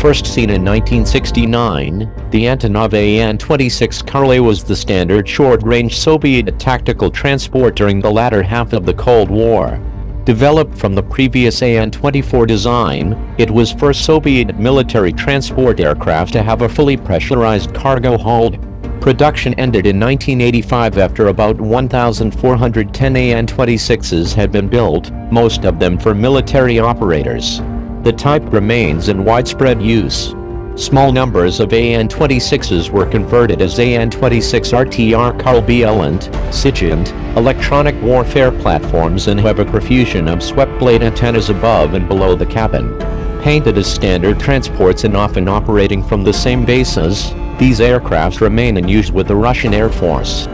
First seen in 1969, the Antonov An-26 Karle was the standard short-range Soviet tactical transport during the latter half of the Cold War. Developed from the previous An-24 design, it was first Soviet military transport aircraft to have a fully pressurized cargo hold. Production ended in 1985 after about 1,410 An-26s had been built, most of them for military operators. The type remains in widespread use. Small numbers of An-26s were converted as An-26 RTR Karl Bielant, Sigint, electronic warfare platforms and have a profusion of swept blade antennas above and below the cabin. Painted as standard transports and often operating from the same bases, these aircraft remain in use with the Russian Air Force.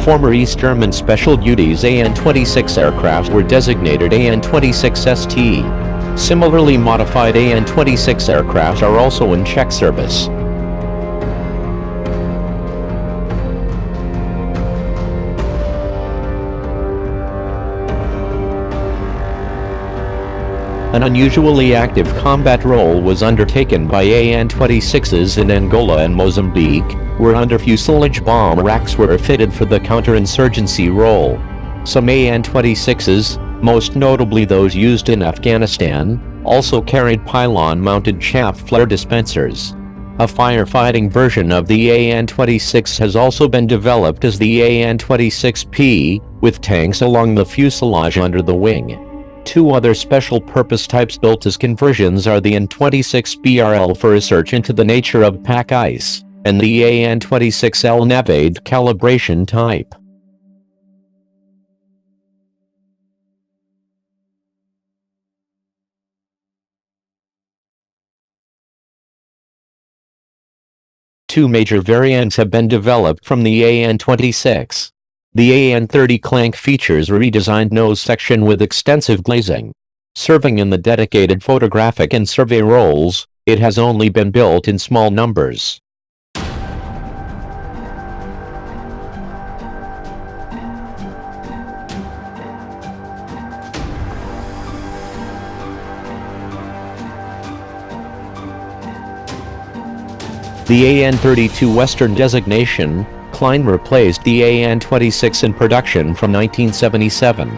Former East German Special Duties An-26 aircraft were designated An-26 ST. Similarly modified An-26 aircraft are also in Czech service. An unusually active combat role was undertaken by An-26s in Angola and Mozambique, where under fuselage bomb racks were fitted for the counterinsurgency role. Some An-26s, most notably those used in Afghanistan, also carried pylon-mounted chaff flare dispensers. A firefighting version of the An-26 has also been developed as the An-26P, with tanks along the fuselage under the wing. Two other special-purpose types built as conversions are the An-26BRL for research into the nature of pack ice, and the An-26L Navade calibration type. Two major variants have been developed from the An-26. The An-30 Clank features a redesigned nose section with extensive glazing. Serving in the dedicated photographic and survey roles, it has only been built in small numbers. The An-32 Western designation, Klein replaced the An-26 in production from 1977.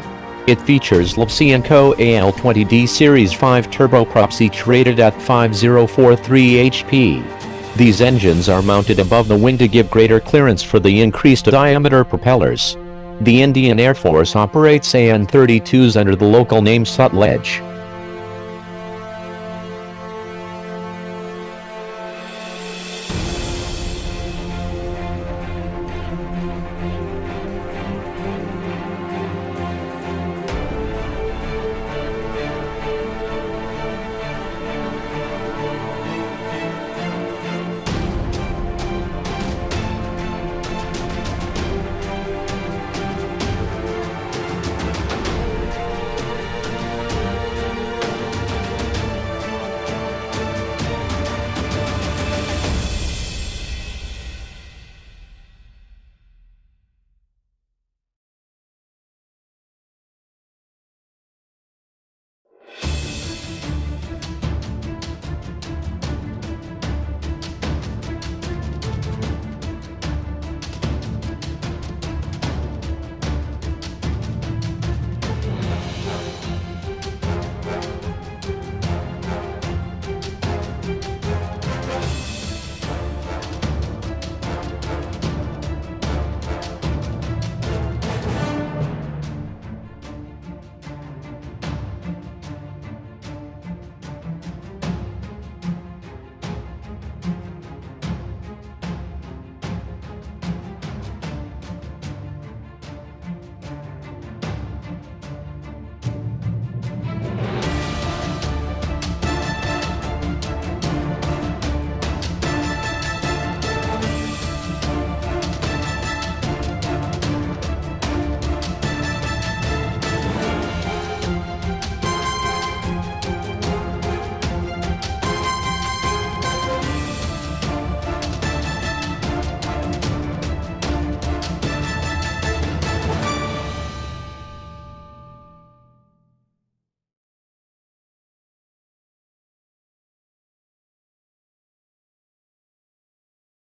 It features Levchenko AL-20D Series 5 turboprops, each rated at 5043 HP. These engines are mounted above the wing to give greater clearance for the increased diameter propellers. The Indian Air Force operates An-32s under the local name Sutlej.